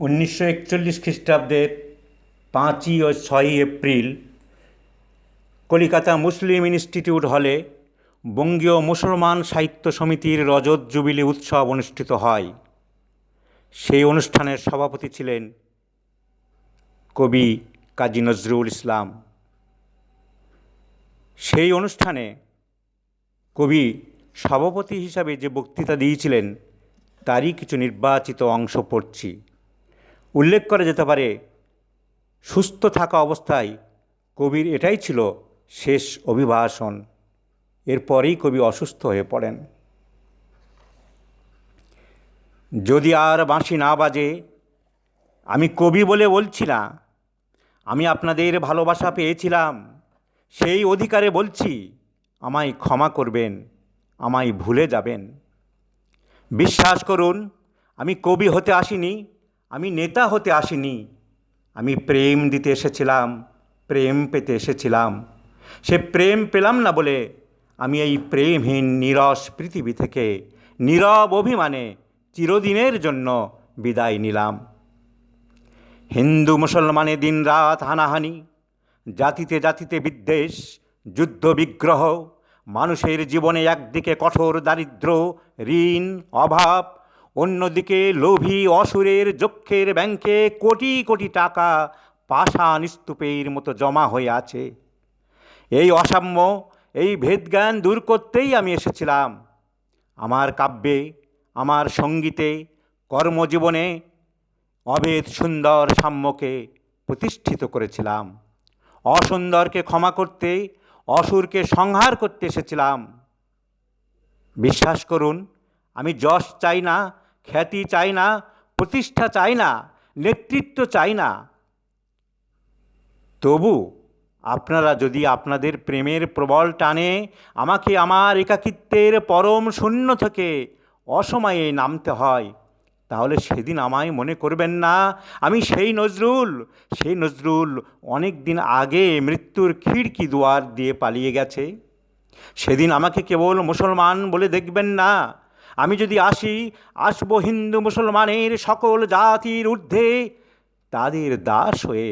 1941 খ্রিস্টাব্দের 5ই ও 6ই এপ্রিল কলিকাতা মুসলিম ইনস্টিটিউট হলে বঙ্গীয় মুসলমান সাহিত্য সমিতির রজত জুবিলি উৎসব অনুষ্ঠিত হয়। সেই অনুষ্ঠানের সভাপতি ছিলেন কবি কাজী নজরুল ইসলাম। সেই অনুষ্ঠানে কবি সভাপতি হিসাবে যে বক্তৃতা দিয়েছিলেন তারই কিছু নির্বাচিত অংশ পড়ছি। উল্লেখ করা যেতে পারে, সুস্থ থাকা অবস্থায় কবির এটাই ছিল শেষ অভিভাষণ। এরপরেই কবি অসুস্থ হয়ে পড়েন। যদি আর বাঁশি না বাজে, আমি কবি বলে বলছি না, আমি আপনাদের ভালোবাসা পেয়েছিলাম, সেই অধিকারে বলছি, আমায় ক্ষমা করবেন, আমায় ভুলে যাবেন। বিশ্বাস করুন, আমি কবি হতে আসিনি, আমি নেতা হতে আসিনি, আমি প্রেম দিতে এসেছিলাম, প্রেম পেতে এসেছিলাম। সে প্রেম পেলাম না বলে আমি এই প্রেমহীন নীরস পৃথিবী থেকে নীরব অভিমানে চিরদিনের জন্য বিদায় নিলাম। হিন্দু মুসলমানে দিনরাত হানাহানি, জাতিতে জাতিতে বিদ্বেষ, যুদ্ধ বিগ্রহ, মানুষের জীবনে একদিকে কঠোর দারিদ্র, ঋণ, অভাব, অন্যদিকে লোভী অসুরের যক্ষের ব্যাংকে কোটি কোটি টাকা পাষাণ স্তূপের মতো জমা হয়ে আছে। এই অসাম্য, এই ভেদজ্ঞান দূর করতেই আমি এসেছিলাম। আমার কাব্যে, আমার সঙ্গীতে, কর্মজীবনে অভেদ সুন্দর সাম্যকে প্রতিষ্ঠিত করেছিলাম। অসুন্দরকে ক্ষমা করতে, অসুরকে সংহার করতে এসেছিলাম। বিশ্বাস করুন, আমি যশ চাই না, খ্যাতি চাই না, প্রতিষ্ঠা চাই না, নেতৃত্ব চাই না। তবু আপনারা যদি আপনাদের প্রেমের প্রবল টানে আমাকে আমার একাকিত্বের পরম শূন্য থেকে অসময়ে নামতে হয়, তাহলে সেদিন আমায় মনে করবেন না আমি সেই নজরুল অনেক দিন আগে মৃত্যুর খিড়কি দুয়ার দিয়ে পালিয়ে গেছে। সেদিন আমাকে কেবল মুসলমান বলে দেখবেন না। আমি যদি আসবো হিন্দু মুসলমানের সকল জাতির ঊর্ধ্বে, তাদের দাস হয়ে।